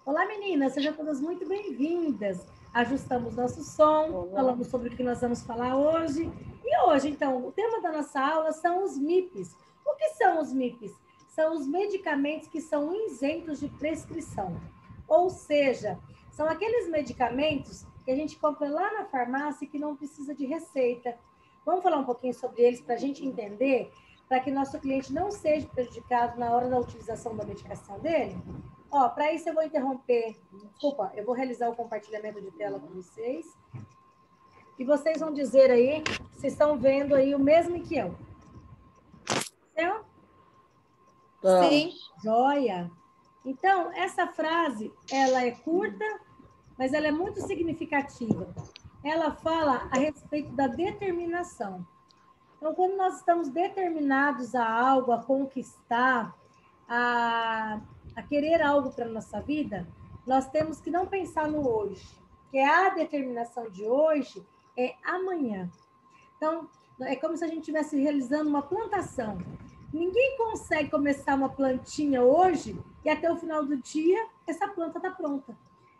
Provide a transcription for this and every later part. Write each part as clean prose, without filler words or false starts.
Olá, meninas, sejam todas muito bem-vindas. Ajustamos nosso som, Olá. falamos sobre o que nós vamos falar hoje. E hoje, então, o tema da nossa aula são os MIPs. O que são os MIPs? São os medicamentos que são isentos de prescrição. Ou seja, são aqueles medicamentos que a gente compra lá na farmácia e que não precisa de receita. Vamos falar um pouquinho sobre eles para a gente entender, para que nosso cliente não seja prejudicado na hora da utilização da medicação dele? Ó, para isso eu vou interromper. Desculpa, eu vou realizar o compartilhamento de tela com vocês. E vocês vão dizer aí se estão vendo aí o mesmo que eu. Certo? Sim. Joia. Então, essa frase, ela é curta, mas ela é muito significativa. Ela fala a respeito da determinação. Então, quando nós estamos determinados a algo, a conquistar, a querer algo para a nossa vida, nós temos que não pensar no hoje, que a determinação de hoje é amanhã. Então, é como se a gente estivesse realizando uma plantação. Ninguém consegue começar uma plantinha hoje e até o final do dia essa planta está pronta.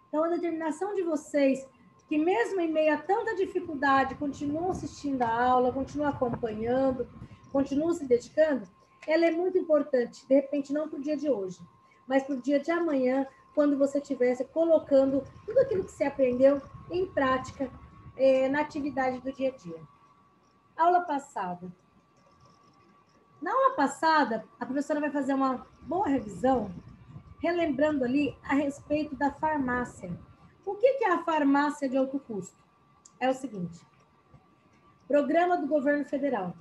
Então, a determinação de vocês, que mesmo em meio a tanta dificuldade, continuam assistindo a aula, continuam acompanhando, continuam se dedicando, ela é muito importante. De repente, não para o dia de hoje, mas para o dia de amanhã, quando você estivesse colocando tudo aquilo que você aprendeu em prática na atividade do dia a dia. Aula passada. Na aula passada, a professora vai fazer uma boa revisão, relembrando ali a respeito da farmácia. O que é a farmácia de alto custo? É o seguinte: programa do governo federal.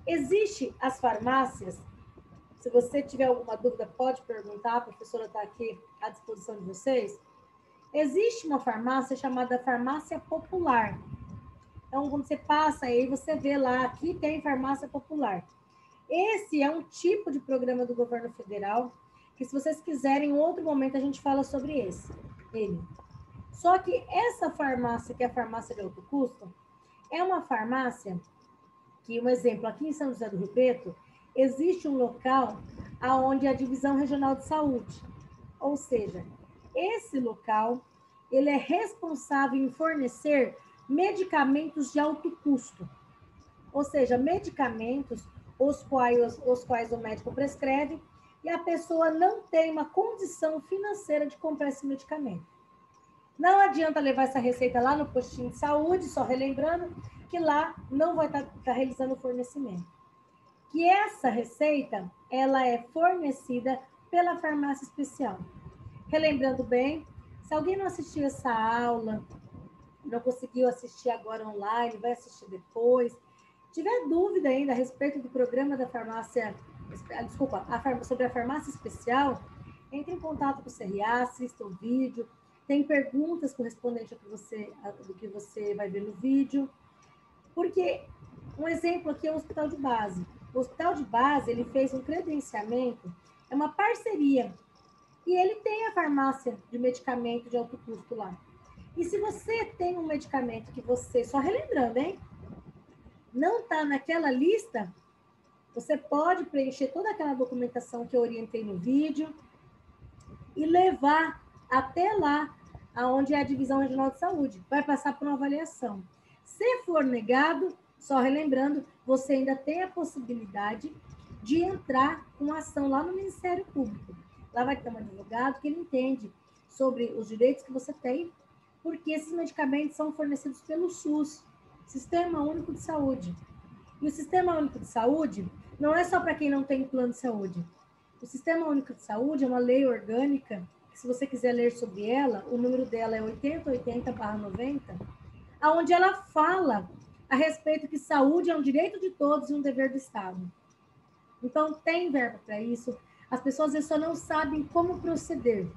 Existe as farmácias. Se você tiver alguma dúvida, pode perguntar, a professora está aqui à disposição de vocês. Existe uma farmácia chamada farmácia popular. Então, quando você passa aí, você vê lá, aqui tem farmácia popular. Esse é um tipo de programa do governo federal, que se vocês quiserem, em outro momento a gente fala sobre ele. Só que essa farmácia, que é a farmácia de alto custo, é uma farmácia que, um exemplo, aqui em São José do Rio Preto, existe um local onde é a Divisão Regional de Saúde. Ou seja, esse local, ele é responsável em fornecer medicamentos de alto custo. Ou seja, medicamentos os quais o médico prescreve e a pessoa não tem uma condição financeira de comprar esse medicamento. Não adianta levar essa receita lá no postinho de saúde, só relembrando que lá não vai estar realizando o fornecimento. Que essa receita, ela é fornecida pela farmácia especial. Relembrando bem, se alguém não assistiu essa aula, não conseguiu assistir agora online, vai assistir depois, tiver dúvida ainda a respeito do programa da farmácia, sobre a farmácia especial, entre em contato com o CRA, assista o vídeo, tem perguntas correspondentes do que você vai ver no vídeo, porque um exemplo aqui é o hospital de base. O hospital de base, ele fez um credenciamento, é uma parceria, e ele tem a farmácia de medicamento de alto custo lá. E se você tem um medicamento que você, só relembrando, hein? Não está naquela lista, você pode preencher toda aquela documentação que eu orientei no vídeo e levar até lá, aonde é a Divisão Regional de Saúde. Vai passar por uma avaliação. Se for negado, só relembrando, você ainda tem a possibilidade de entrar com ação lá no Ministério Público. Lá vai ter um advogado que ele entende sobre os direitos que você tem, porque esses medicamentos são fornecidos pelo SUS, Sistema Único de Saúde. E o Sistema Único de Saúde não é só para quem não tem plano de saúde. O Sistema Único de Saúde é uma lei orgânica, que se você quiser ler sobre ela, o número dela é 8080/90, onde ela fala a respeito que saúde é um direito de todos e um dever do Estado. Então, tem verba para isso. As pessoas só não sabem como proceder.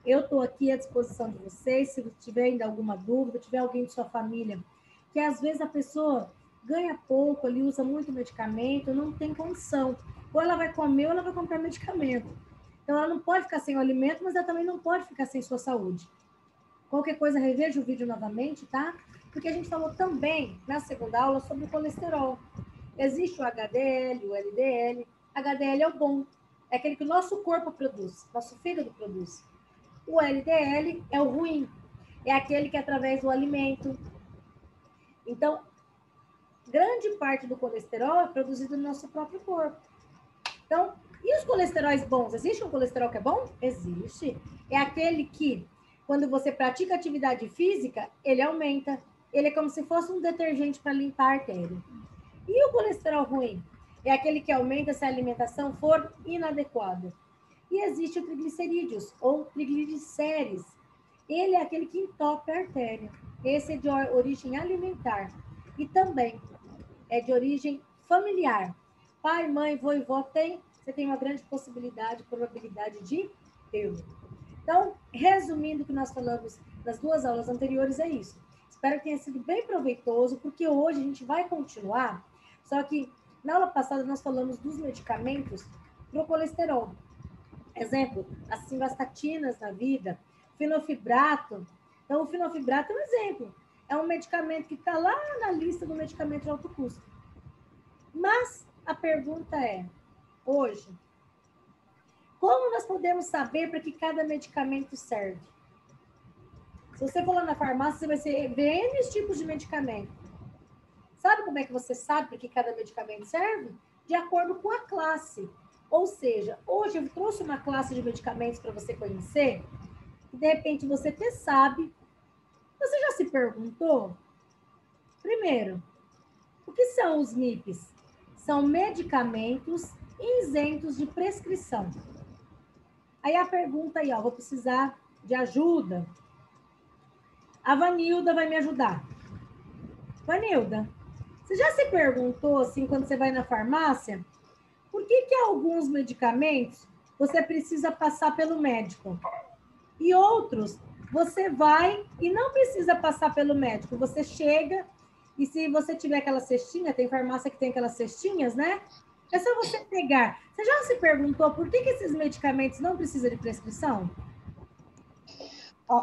Eu estou aqui à disposição de vocês, se tiver ainda alguma dúvida, tiver alguém de sua família, que às vezes a pessoa ganha pouco, ali usa muito medicamento, não tem condição. Ou ela vai comer ou ela vai comprar medicamento. Então, ela não pode ficar sem o alimento, mas ela também não pode ficar sem sua saúde. Qualquer coisa, reveja o vídeo novamente, tá? Porque a gente falou também, na segunda aula, sobre o colesterol. Existe o HDL, o LDL. HDL é o bom. É aquele que o nosso corpo produz, nosso fígado produz. O LDL é o ruim, é aquele que é através do alimento. Então, grande parte do colesterol é produzido no nosso próprio corpo. Então, e os colesteróis bons? Existe um colesterol que é bom? Existe. É aquele que, quando você pratica atividade física, ele aumenta. Ele é como se fosse um detergente para limpar a artéria. E o colesterol ruim? É aquele que aumenta se a alimentação for inadequada. E existe o triglicerídeos, ou triglicérides. Ele é aquele que entope a artéria. Esse é de origem alimentar. E também é de origem familiar. Pai, mãe, vô e vó tem, você tem uma grande possibilidade, probabilidade de ter. Então, resumindo o que nós falamos nas 2 aulas anteriores, é isso. Espero que tenha sido bem proveitoso, porque hoje a gente vai continuar, só que na aula passada nós falamos dos medicamentos para o colesterol. Exemplo, as simvastatinas na vida, fenofibrato. Então, o fenofibrato é um exemplo. É um medicamento que está lá na lista do medicamento de alto custo. Mas a pergunta é, hoje, como nós podemos saber para que cada medicamento serve? Se você for lá na farmácia, você vai ver N tipos de medicamento. Sabe como é que você sabe para que cada medicamento serve? De acordo com a classe. Ou seja, hoje eu trouxe uma classe de medicamentos para você conhecer, e de repente você até sabe. Você já se perguntou? Primeiro, o que são os MIPs? São medicamentos isentos de prescrição. Aí a pergunta aí, ó, vou precisar de ajuda. A Vanilda vai me ajudar. Vanilda, você já se perguntou, assim, quando você vai na farmácia, por que alguns medicamentos você precisa passar pelo médico? E outros, você vai e não precisa passar pelo médico. Você chega e se você tiver aquela cestinha, tem farmácia que tem aquelas cestinhas, né? É só você pegar. Você já se perguntou por que esses medicamentos não precisam de prescrição?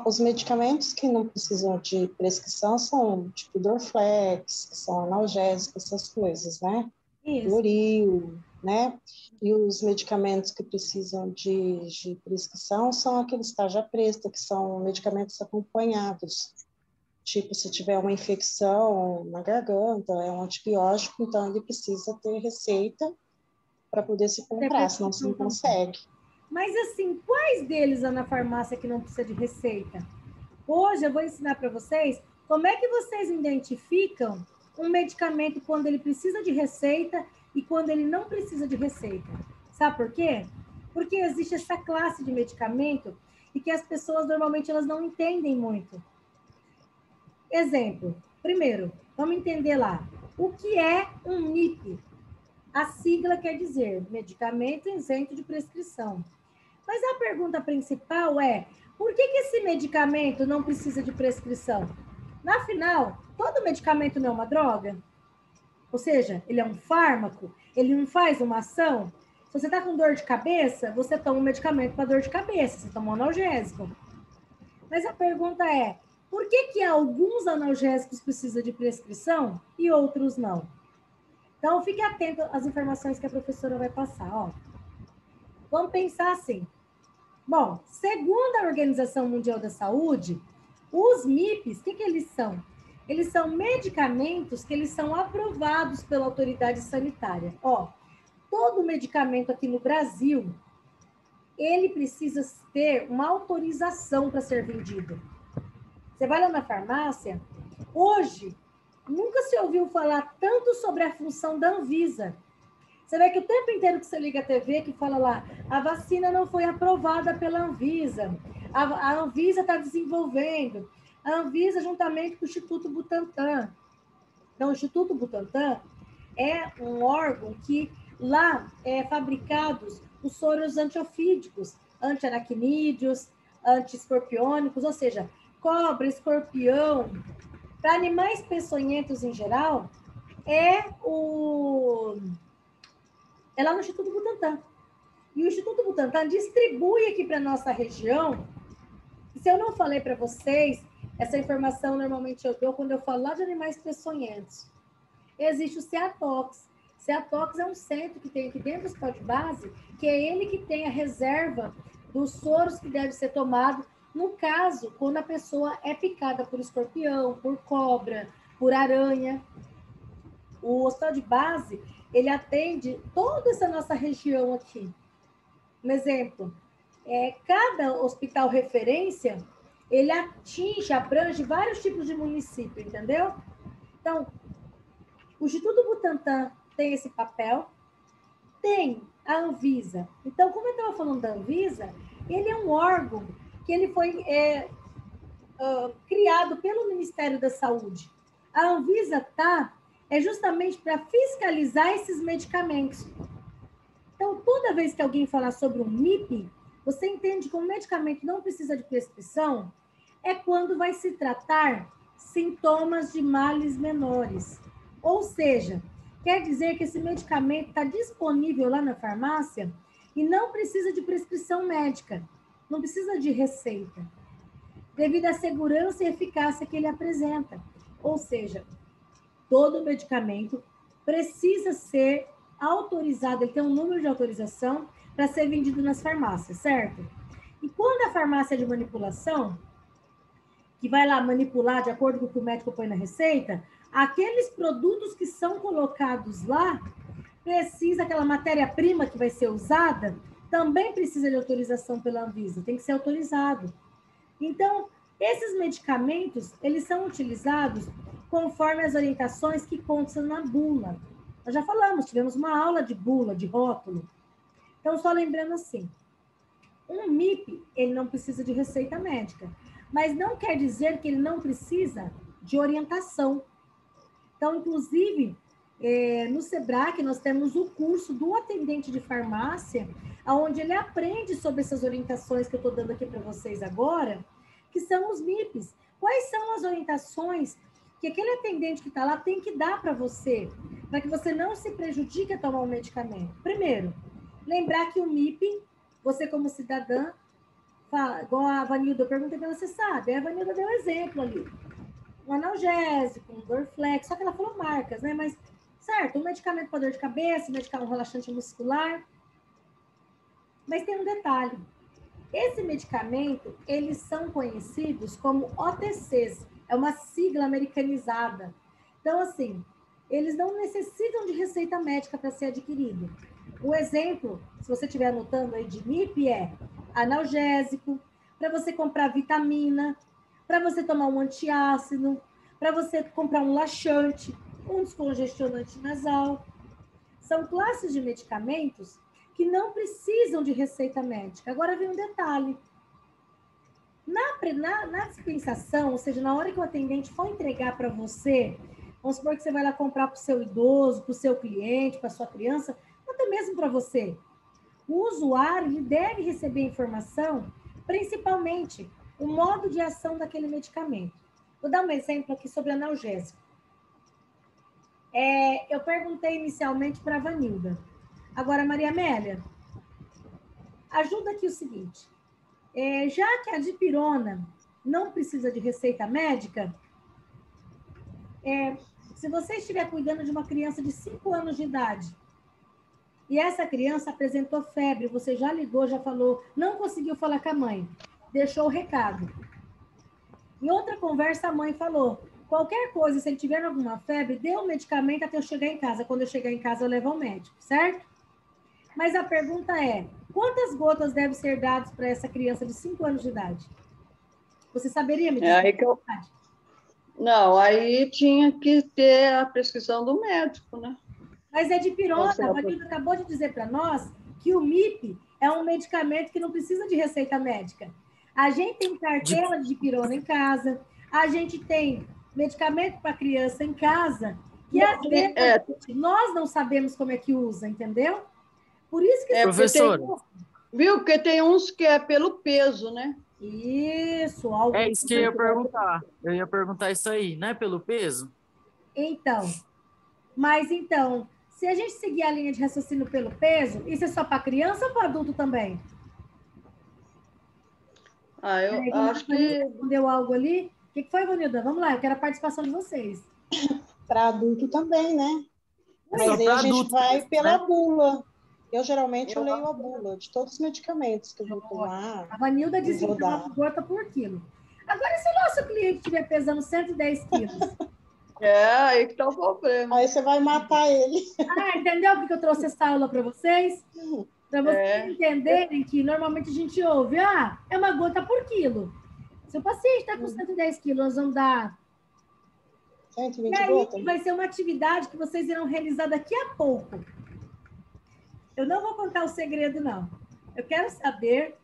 Os medicamentos que não precisam de prescrição são tipo Dorflex, que são analgésicos, essas coisas, né? Isso. Doril, né? E os medicamentos que precisam de prescrição são aqueles tarja preta, que são medicamentos acompanhados. Tipo, se tiver uma infecção na garganta, é um antibiótico, então ele precisa ter receita para poder se comprar, senão você não consegue. Mas assim, quais deles há na farmácia que não precisa de receita? Hoje eu vou ensinar para vocês como é que vocês identificam um medicamento quando ele precisa de receita e quando ele não precisa de receita. Sabe por quê? Porque existe essa classe de medicamento e que as pessoas normalmente elas não entendem muito. Exemplo, primeiro, vamos entender lá. O que é um MIP? A sigla quer dizer medicamento isento de prescrição. Mas a pergunta principal é, por que esse medicamento não precisa de prescrição? Afinal, todo medicamento não é uma droga? Ou seja, ele é um fármaco? Ele não faz uma ação? Se você está com dor de cabeça, você toma um medicamento para dor de cabeça, você toma um analgésico. Mas a pergunta é, por que alguns analgésicos precisam de prescrição e outros não? Então, fique atento às informações que a professora vai passar. Ó. Vamos pensar assim. Bom, segundo a Organização Mundial da Saúde, os MIPs, o que eles são? Eles são medicamentos que eles são aprovados pela autoridade sanitária. Ó, todo medicamento aqui no Brasil, ele precisa ter uma autorização para ser vendido. Você vai lá na farmácia, hoje, nunca se ouviu falar tanto sobre a função da Anvisa. Você vê que o tempo inteiro que você liga a TV, que fala lá, a vacina não foi aprovada pela Anvisa, a Anvisa está desenvolvendo, a Anvisa juntamente com o Instituto Butantan. Então, o Instituto Butantan é um órgão que lá é fabricados os soros antiofídicos, antiaracnídeos, antiescorpiônicos, ou seja, cobra, escorpião. Para animais peçonhentos em geral, é lá no Instituto Butantan. E o Instituto Butantan distribui aqui para a nossa região. E se eu não falei para vocês, essa informação normalmente eu dou quando eu falo lá de animais peçonhentos. Existe o Ceatox. Ceatox é um centro que tem aqui dentro do hospital de base, que é ele que tem a reserva dos soros que deve ser tomado No caso, quando a pessoa é picada por escorpião, por cobra, por aranha, o hospital de base, ele atende toda essa nossa região aqui. Um exemplo, cada hospital referência, ele abrange vários tipos de município, entendeu? Então, o Instituto Butantan tem esse papel, tem a Anvisa. Então, como eu estava falando da Anvisa, ele é um órgão que ele foi criado pelo Ministério da Saúde. A Anvisa é justamente para fiscalizar esses medicamentos. Então, toda vez que alguém falar sobre um MIP, você entende que um medicamento não precisa de prescrição é quando vai se tratar sintomas de males menores. Ou seja, quer dizer que esse medicamento está disponível lá na farmácia e não precisa de prescrição médica, não precisa de receita, devido à segurança e eficácia que ele apresenta. Ou seja, todo medicamento precisa ser autorizado, ele tem um número de autorização para ser vendido nas farmácias, certo? E quando a farmácia é de manipulação, que vai lá manipular de acordo com o que o médico põe na receita, aqueles produtos que são colocados lá, aquela matéria-prima que vai ser usada, também precisa de autorização pela Anvisa, tem que ser autorizado. Então, esses medicamentos, eles são utilizados conforme as orientações que constam na bula. Nós já falamos, tivemos uma aula de bula, de rótulo. Então, só lembrando assim, um MIP, ele não precisa de receita médica, mas não quer dizer que ele não precisa de orientação. Então, inclusive, no SEBRAC, nós temos o curso do atendente de farmácia, onde ele aprende sobre essas orientações que eu estou dando aqui para vocês agora, que são os MIPs. Quais são as orientações que aquele atendente que está lá tem que dar para você, para que você não se prejudique a tomar um medicamento? Primeiro, lembrar que o MIP, você como cidadã, igual a Vanilda, eu perguntei para ela, você sabe? A Vanilda deu um exemplo ali. Um analgésico, um Dorflex, só que ela falou marcas, né? Mas, certo, um medicamento para dor de cabeça, um relaxante muscular. Mas tem um detalhe. Esse medicamento, eles são conhecidos como OTCs, é uma sigla americanizada. Então, assim, eles não necessitam de receita médica para ser adquirido. O exemplo, se você estiver anotando aí de MIP, é analgésico, para você comprar vitamina, para você tomar um antiácido, para você comprar um laxante, um descongestionante nasal. São classes de medicamentos que não precisam de receita médica. Agora vem um detalhe. Na dispensação, ou seja, na hora que o atendente for entregar para você, vamos supor que você vai lá comprar para o seu idoso, para o seu cliente, para a sua criança, até mesmo para você. O usuário ele deve receber informação, principalmente o modo de ação daquele medicamento. Vou dar um exemplo aqui sobre analgésico. Eu perguntei inicialmente para a Vanilda. Agora, Maria Amélia, ajuda aqui o seguinte. Já que a dipirona não precisa de receita médica, se você estiver cuidando de uma criança de 5 anos de idade, e essa criança apresentou febre, você já ligou, já falou, não conseguiu falar com a mãe, deixou o recado. Em outra conversa, a mãe falou, qualquer coisa, se ele tiver alguma febre, dê o medicamento até eu chegar em casa. Quando eu chegar em casa, eu levo ao médico, certo? Mas a pergunta é, quantas gotas devem ser dadas para essa criança de 5 anos de idade? Você saberia me dizer? Não, aí tinha que ter a prescrição do médico, né? Mas é dipirona. A Vanilda acabou de dizer para nós que o MIP é um medicamento que não precisa de receita médica. A gente tem cartela de dipirona em casa, a gente tem medicamento para criança em casa, que às vezes nós não sabemos como é que usa, entendeu? Por isso que... Professor... Viu? Porque tem uns que é pelo peso, né? Isso. É isso que eu ia perguntar. Eu ia perguntar isso aí, não é pelo peso? Então, se a gente seguir a linha de raciocínio pelo peso, isso é só para criança ou para adulto também? Eu acho que... Respondeu algo ali? O que foi, Vanilda? Vamos lá, eu quero a participação de vocês. Para adulto também, né? Mas aí a gente vai pela bula. Eu geralmente eu leio a bula de todos os medicamentos que eu vou tomar. A Vanilda dizia que é uma gota por quilo. Agora, se o nosso cliente estiver pesando 110 quilos... Aí que tá o problema. Aí você vai matar ele. Ah, entendeu porque eu trouxe essa aula para vocês? Para vocês entenderem que normalmente a gente ouve, é uma gota por quilo. Se o paciente está com 110 quilos, nós vamos dar... 120 e aí gotas? vai ser uma atividade que vocês irão realizar daqui a pouco. Eu não vou contar o segredo, não. Eu quero saber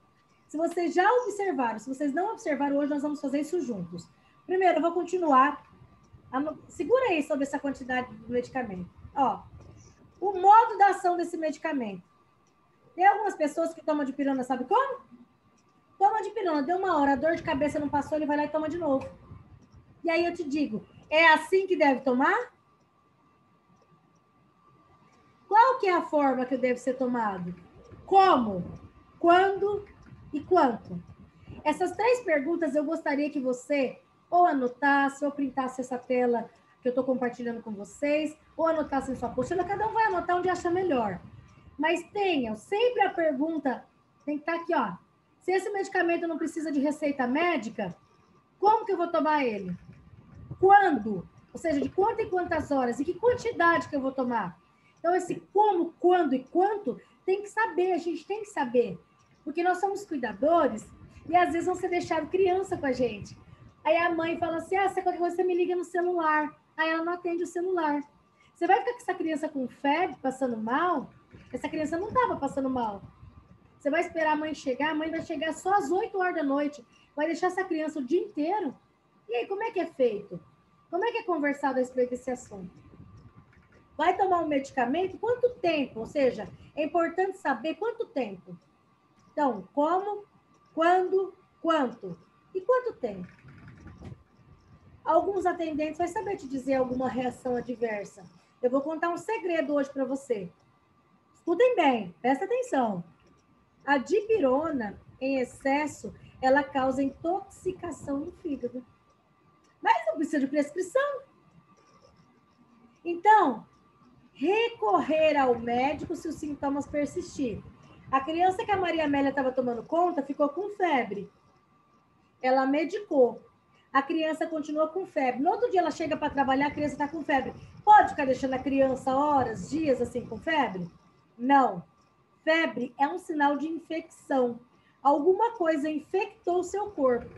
se vocês já observaram. Se vocês não observaram, hoje nós vamos fazer isso juntos. Primeiro, eu vou continuar. Segura aí sobre essa quantidade de medicamento. Ó, o modo da ação desse medicamento. Tem algumas pessoas que tomam dipirona, sabe como? Toma dipirona, deu uma hora, a dor de cabeça não passou, ele vai lá e toma de novo. E aí eu te digo, é assim que deve tomar? Qual que é a forma que deve ser tomado? Como? Quando e quanto? Essas 3 perguntas eu gostaria que você ou anotasse, ou printasse essa tela que eu estou compartilhando com vocês, ou anotasse em sua apostila, cada um vai anotar onde acha melhor. Mas tenham sempre a pergunta, tem que estar aqui, ó. Se esse medicamento não precisa de receita médica, como que eu vou tomar ele? Quando? Ou seja, de quanto e quantas horas? E que quantidade que eu vou tomar? Então, esse como, quando e quanto, tem que saber, a gente tem que saber. Porque nós somos cuidadores e às vezes vão ser deixado criança com a gente. Aí a mãe fala assim, se qualquer coisa você me liga no celular. Aí ela não atende o celular. Você vai ficar com essa criança com febre, passando mal? Essa criança não estava passando mal. Você vai esperar a mãe chegar, a mãe vai chegar só às 8 horas da noite, vai deixar essa criança o dia inteiro. E aí, como é que é feito? Como é que é conversado a respeito desse assunto? Vai tomar um medicamento? Quanto tempo? Ou seja, é importante saber quanto tempo. Então, como, quando, quanto? E quanto tempo? Alguns atendentes vão saber te dizer alguma reação adversa. Eu vou contar um segredo hoje para você. Escutem bem, presta atenção. A dipirona, em excesso, ela causa intoxicação no fígado. Mas não precisa de prescrição. Então, recorrer ao médico se os sintomas persistirem. A criança que a Maria Amélia estava tomando conta ficou com febre. Ela medicou. A criança continuou com febre. No outro dia ela chega para trabalhar, a criança está com febre. Pode ficar deixando a criança horas, dias assim com febre? Não. Febre é um sinal de infecção. Alguma coisa infectou o seu corpo.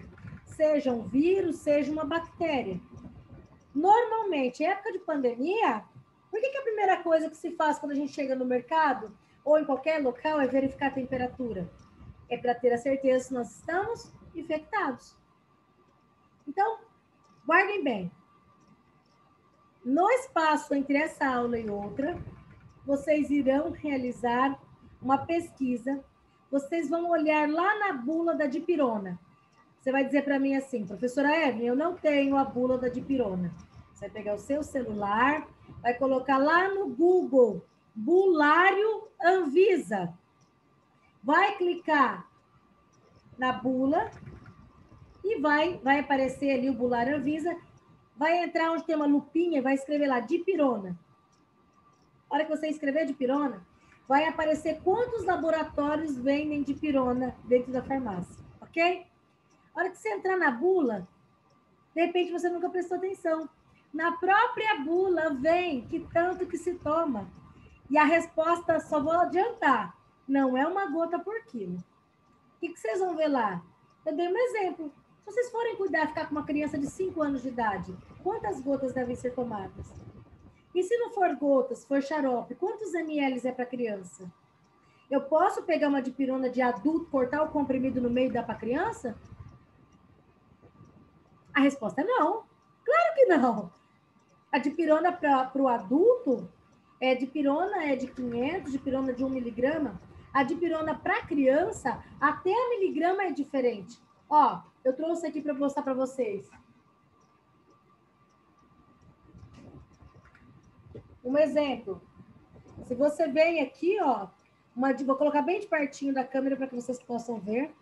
Seja um vírus, seja uma bactéria. Normalmente, em época de pandemia, por que a primeira coisa que se faz quando a gente chega no mercado ou em qualquer local é verificar a temperatura? É para ter a certeza se nós estamos infectados. Então, guardem bem. No espaço entre essa aula e outra, vocês irão realizar uma pesquisa. Vocês vão olhar lá na bula da dipirona. Você vai dizer para mim assim, professora Evelyn, eu não tenho a bula da dipirona. Você vai pegar o seu celular, vai colocar lá no Google, Bulário Anvisa. Vai clicar na bula e vai aparecer ali o Bulário Anvisa. Vai entrar onde tem uma lupinha, vai escrever lá, dipirona. A hora que você escrever dipirona, vai aparecer quantos laboratórios vendem dipirona dentro da farmácia, ok? A hora que você entrar na bula, de repente você nunca prestou atenção. Na própria bula vem que tanto que se toma. E a resposta, só vou adiantar, não é uma gota por quilo. O que vocês vão ver lá? Eu dei um exemplo. Se vocês forem cuidar, ficar com uma criança de 5 anos de idade, quantas gotas devem ser tomadas? E se não for gotas, for xarope, quantos ml é para criança? Eu posso pegar uma dipirona de adulto, cortar o comprimido no meio e dar para criança? A resposta é não. Claro que não. A dipirona para o adulto, dipirona é de 500, dipirona de 1 miligrama. A dipirona para criança, até a miligrama é diferente. Ó, eu trouxe aqui para mostrar para vocês. Um exemplo. Se você vem aqui, ó, vou colocar bem de pertinho da câmera para que vocês possam ver.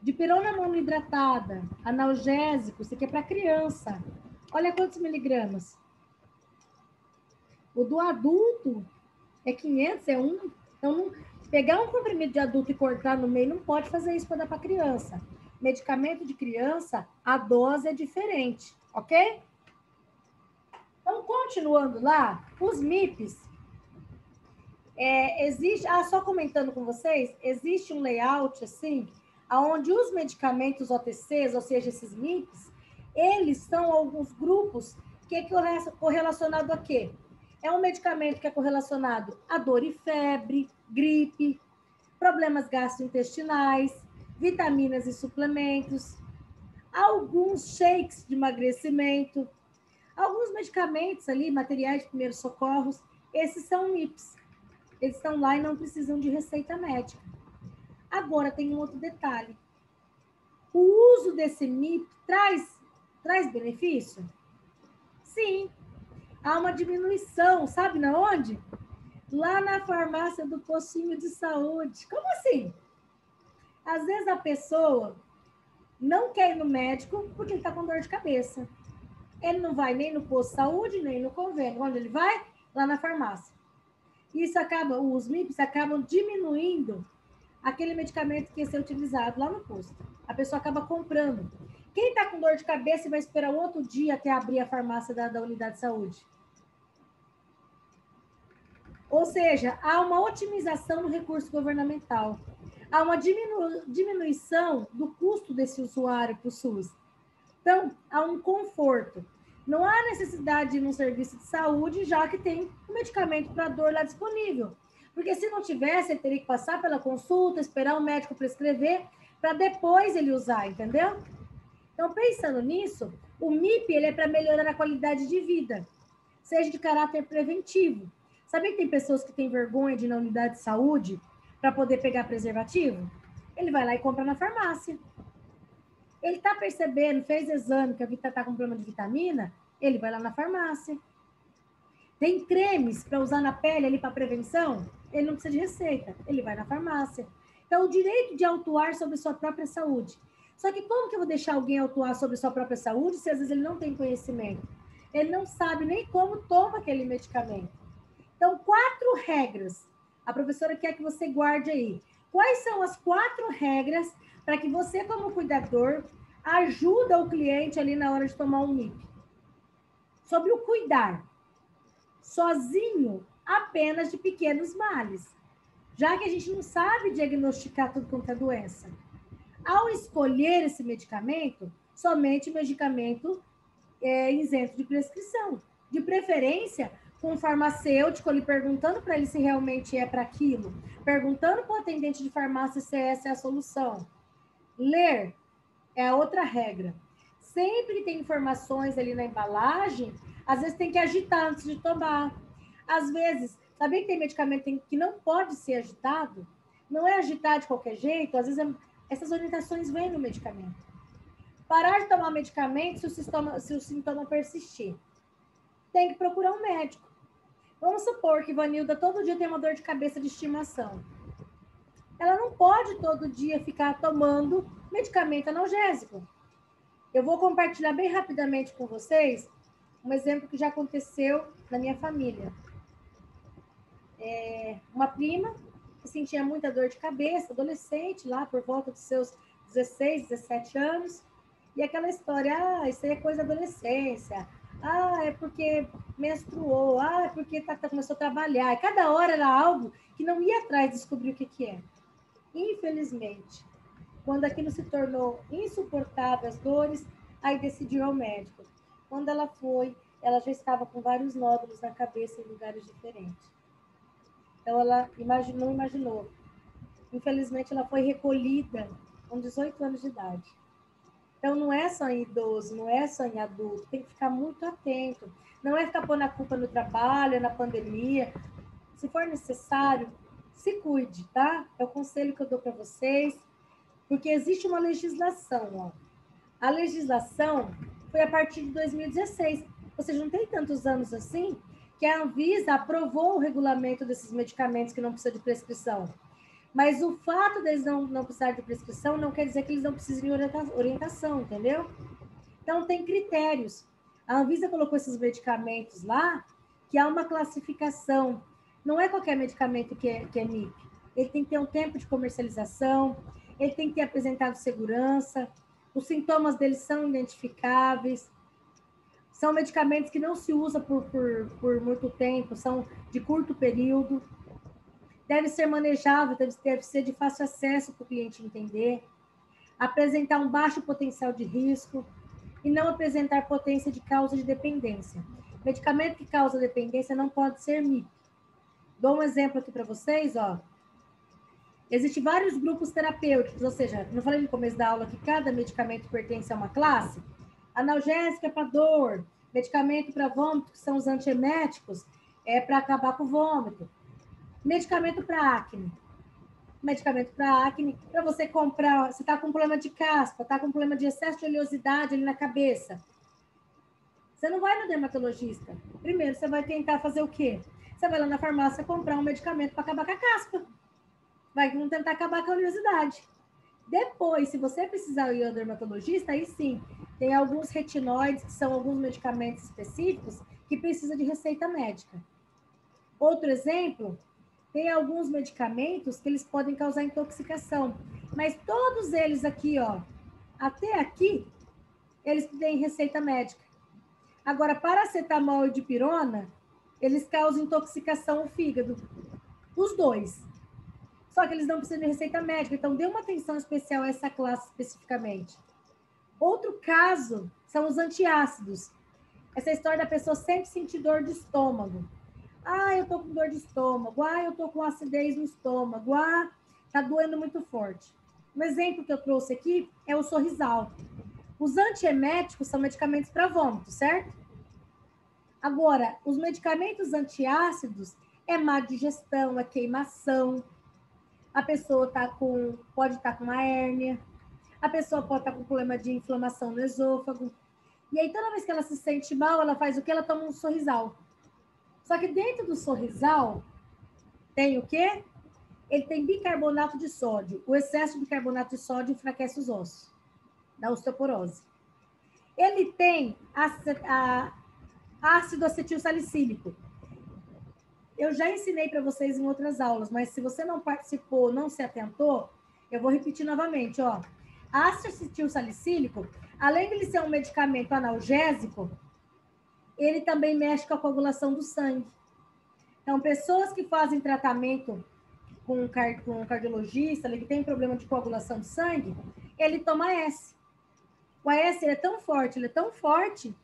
Dipirona monoidratada, analgésico, isso aqui é para criança. Olha quantos miligramas. O do adulto É 500, é um. Então, pegar um comprimido de adulto e cortar no meio, não pode fazer isso para dar para criança. Medicamento de criança, a dose é diferente, ok? Então, continuando lá, os MIPs, existe, só comentando com vocês, existe um layout assim, onde os medicamentos OTCs, ou seja, esses MIPs, eles são alguns grupos que é correlacionado a quê? É um medicamento que é correlacionado a dor e febre, gripe, problemas gastrointestinais, vitaminas e suplementos, alguns shakes de emagrecimento, alguns medicamentos ali, materiais de primeiros socorros, esses são MIPs. Eles estão lá e não precisam de receita médica. Agora, tem um outro detalhe. O uso desse MIP traz benefício? Sim. Há uma diminuição, sabe na onde? Lá na farmácia do postinho de saúde. Como assim? Às vezes a pessoa não quer ir no médico porque ele está com dor de cabeça. Ele não vai nem no posto de saúde, nem no convênio. Onde ele vai? Lá na farmácia. Isso acaba, os MIPs acabam diminuindo aquele medicamento que ia ser utilizado lá no posto. A pessoa acaba comprando. Quem está com dor de cabeça vai esperar o outro dia até abrir a farmácia da unidade de saúde? Ou seja, há uma otimização no recurso governamental. Há uma diminuição do custo desse usuário para o SUS. Então, há um conforto. Não há necessidade de ir num serviço de saúde, já que tem um medicamento para dor lá disponível. Porque se não tivesse, ele teria que passar pela consulta, esperar o médico prescrever, para depois ele usar, entendeu? Então, pensando nisso, o MIP ele é para melhorar a qualidade de vida, seja de caráter preventivo. Sabia que tem pessoas que têm vergonha de ir na unidade de saúde para poder pegar preservativo? Ele vai lá e compra na farmácia. Ele está percebendo, fez exame, que a Vita está com problema de vitamina, ele vai lá na farmácia. Tem cremes para usar na pele ali para prevenção, ele não precisa de receita, ele vai na farmácia. Então, o direito de autuar sobre sua própria saúde. Só que como que eu vou deixar alguém autuar sobre sua própria saúde se às vezes ele não tem conhecimento? Ele não sabe nem como toma aquele medicamento. Então, 4 regras. A professora quer que você guarde aí. Quais são as 4 regras para que você, como cuidador, ajuda o cliente ali na hora de tomar um MIP? Sobre o cuidar. Sozinho, apenas de pequenos males. Já que a gente não sabe diagnosticar tudo quanto é doença. Ao escolher esse medicamento, somente medicamento isento de prescrição. De preferência, com um farmacêutico ali perguntando para ele se realmente é para aquilo. Perguntando para o atendente de farmácia se essa é a solução. Ler é a outra regra. Sempre tem informações ali na embalagem, às vezes tem que agitar antes de tomar. Às vezes, sabia que tem medicamento que não pode ser agitado? Não é agitar de qualquer jeito, às vezes essas orientações vêm no medicamento. Parar de tomar medicamento se o sintoma persistir. Tem que procurar um médico. Vamos supor que Vanilda todo dia tem uma dor de cabeça de estimação. Ela não pode todo dia ficar tomando medicamento analgésico. Eu vou compartilhar bem rapidamente com vocês um exemplo que já aconteceu na minha família. Uma prima que sentia muita dor de cabeça, adolescente, lá por volta dos seus 16, 17 anos, e aquela história, isso aí é coisa da adolescência, é porque menstruou, é porque começou a trabalhar, e cada hora era algo que não ia atrás descobrir o que é. Infelizmente, quando aquilo se tornou insuportável, as dores, aí decidiu ir ao médico. Quando ela foi, ela já estava com vários nódulos na cabeça em lugares diferentes. Então, ela não imaginou. Infelizmente, ela foi recolhida com 18 anos de idade. Então, não é só em idoso, não é só em adulto, tem que ficar muito atento. Não é ficar pondo a culpa no trabalho, na pandemia. Se for necessário, se cuide, tá? É o conselho que eu dou para vocês, porque existe uma legislação, ó. A legislação foi a partir de 2016, ou seja, não tem tantos anos assim, que a Anvisa aprovou o regulamento desses medicamentos que não precisam de prescrição. Mas o fato deles não precisarem de prescrição não quer dizer que eles não precisem de orientação, entendeu? Então, tem critérios. A Anvisa colocou esses medicamentos lá, que há uma classificação Não é qualquer medicamento que é MIP. Ele tem que ter um tempo de comercialização, ele tem que ter apresentado segurança, os sintomas dele são identificáveis, são medicamentos que não se usam por muito tempo, são de curto período, deve ser manejável, deve ser de fácil acesso para o cliente entender, apresentar um baixo potencial de risco e não apresentar potência de causa de dependência. Medicamento que causa dependência não pode ser MIP. Dou um exemplo aqui para vocês, ó. Existem vários grupos terapêuticos, ou seja, não falei no começo da aula que cada medicamento pertence a uma classe? Analgésica para dor, medicamento para vômito, que são os antieméticos, é para acabar com o vômito. Medicamento para acne. Medicamento para acne, para você comprar, você está com problema de caspa, está com problema de excesso de oleosidade ali na cabeça. Você não vai no dermatologista. Primeiro, você vai tentar fazer o quê? Você vai lá na farmácia comprar um medicamento para acabar com a caspa. Vai tentar acabar com a oleosidade. Depois, se você precisar ir ao dermatologista, aí sim, tem alguns retinóides, que são alguns medicamentos específicos, que precisa de receita médica. Outro exemplo, tem alguns medicamentos que eles podem causar intoxicação, mas todos eles aqui, ó, até aqui, eles têm receita médica. Agora, paracetamol e dipirona, eles causam intoxicação ao fígado. Os dois. Só que eles não precisam de receita médica, então dê uma atenção especial a essa classe especificamente. Outro caso são os antiácidos. Essa história da pessoa sempre sentir dor de estômago. Ah, eu tô com dor de estômago. Ah, eu tô com acidez no estômago. Ah, tá doendo muito forte. Um exemplo que eu trouxe aqui é o Sorrisal. Os antieméticos são medicamentos para vômito, certo? Agora, os medicamentos antiácidos é má digestão, é queimação. A pessoa pode estar com uma hérnia. A pessoa pode estar com problema de inflamação no esôfago. E aí, toda vez que ela se sente mal, ela faz o quê? Ela toma um Sorrisal. Só que dentro do Sorrisal tem o quê? Ele tem bicarbonato de sódio. O excesso de bicarbonato de sódio enfraquece os ossos, dá osteoporose. Ele tem ácido acetilsalicílico. Eu já ensinei para vocês em outras aulas, mas se você não participou, não se atentou, eu vou repetir novamente, ó. Ácido acetilsalicílico, além de ele ser um medicamento analgésico, ele também mexe com a coagulação do sangue. Então, pessoas que fazem tratamento com um cardiologista, ele que tem problema de coagulação de sangue, ele toma AS. O AS ele é tão forte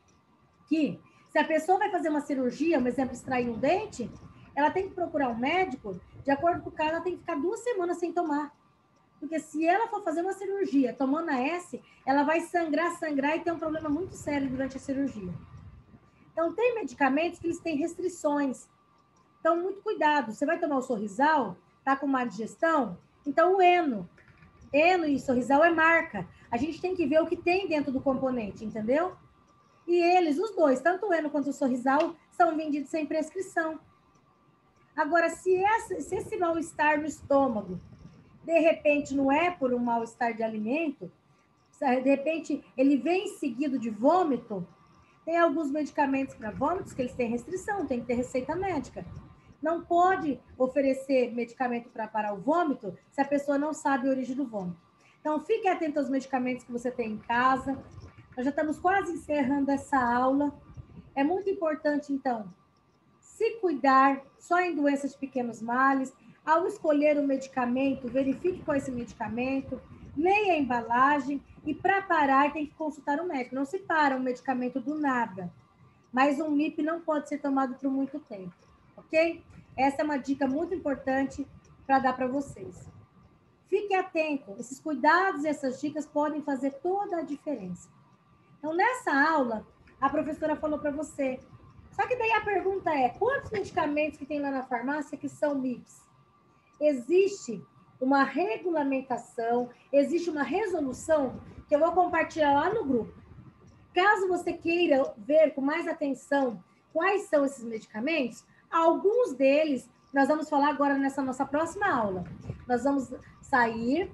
que se a pessoa vai fazer uma cirurgia, por exemplo, extrair um dente, ela tem que procurar um médico, de acordo com o cara, ela tem que ficar 2 semanas sem tomar. Porque se ela for fazer uma cirurgia tomando AS, ela vai sangrar e ter um problema muito sério durante a cirurgia. Então, tem medicamentos que eles têm restrições. Então, muito cuidado. Você vai tomar o Sorrisal, tá com má digestão? Então, o Eno e Sorrisal é marca. A gente tem que ver o que tem dentro do componente, entendeu? E eles, os dois, tanto o Eno quanto o Sorrisal, são vendidos sem prescrição. Agora, se esse mal-estar no estômago, de repente, não é por um mal-estar de alimento, de repente, ele vem seguido de vômito, tem alguns medicamentos para vômitos que eles têm restrição, tem que ter receita médica. Não pode oferecer medicamento para parar o vômito se a pessoa não sabe a origem do vômito. Então, fique atento aos medicamentos que você tem em casa. Nós já estamos quase encerrando essa aula. É muito importante, então, se cuidar só em doenças de pequenos males. Ao escolher o medicamento, verifique qual é esse medicamento, leia a embalagem e para parar tem que consultar o médico. Não se para um medicamento do nada, mas um MIP não pode ser tomado por muito tempo, ok? Essa é uma dica muito importante para dar para vocês. Fique atento, esses cuidados e essas dicas podem fazer toda a diferença. Então, nessa aula, a professora falou para você, só que daí a pergunta é, quantos medicamentos que tem lá na farmácia que são MIPs? Existe uma regulamentação, existe uma resolução que eu vou compartilhar lá no grupo. Caso você queira ver com mais atenção quais são esses medicamentos, alguns deles nós vamos falar agora nessa nossa próxima aula. Nós vamos sair,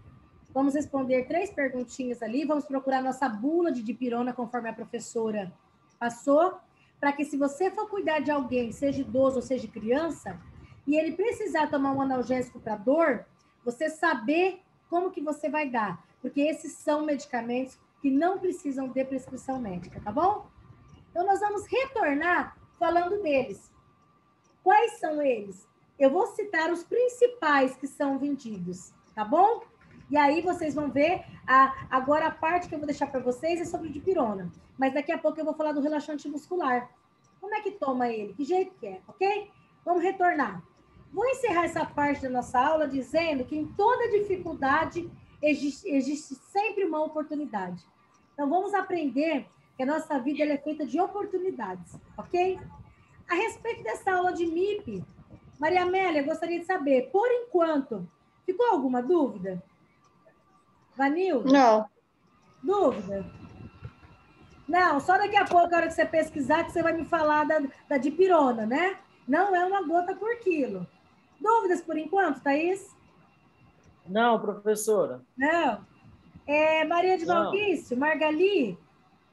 vamos responder 3 perguntinhas ali, vamos procurar nossa bula de dipirona, conforme a professora passou, para que se você for cuidar de alguém, seja idoso ou seja criança, e ele precisar tomar um analgésico para dor, você saber como que você vai dar. Porque esses são medicamentos que não precisam de prescrição médica, tá bom? Então, nós vamos retornar falando deles. Quais são eles? Eu vou citar os principais que são vendidos, tá bom? E aí vocês vão ver, agora a parte que eu vou deixar para vocês é sobre o dipirona. Mas daqui a pouco eu vou falar do relaxante muscular. Como é que toma ele? Que jeito que é, ok? Vamos retornar. Vou encerrar essa parte da nossa aula dizendo que em toda dificuldade existe sempre uma oportunidade. Então, vamos aprender que a nossa vida ela é feita de oportunidades, ok? A respeito dessa aula de MIP, Maria Amélia, gostaria de saber, por enquanto, ficou alguma dúvida? Vanilda? Não. Dúvida? Não, só daqui a pouco, a hora que você pesquisar, que você vai me falar da dipirona, né? Não é uma gota por quilo. Dúvidas por enquanto, Thaís? Não, professora. Não. Maria de Maurício, Margali,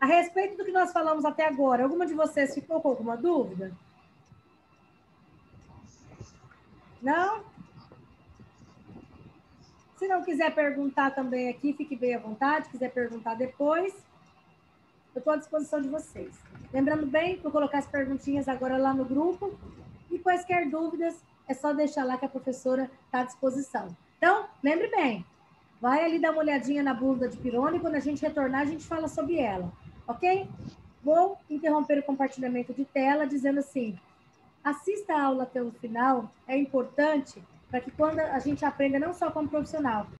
a respeito do que nós falamos até agora, alguma de vocês ficou com alguma dúvida? Não? Se não quiser perguntar também aqui, fique bem à vontade. Quiser perguntar depois, eu estou à disposição de vocês. Lembrando bem, vou colocar as perguntinhas agora lá no grupo. E quaisquer dúvidas, é só deixar lá que a professora está à disposição. Então, lembre bem, vai ali dar uma olhadinha na blusa de dipirona e quando a gente retornar, a gente fala sobre ela. Ok? Vou interromper o compartilhamento de tela dizendo assim, assista a aula até o final, é importante para que quando a gente aprenda não só como profissional,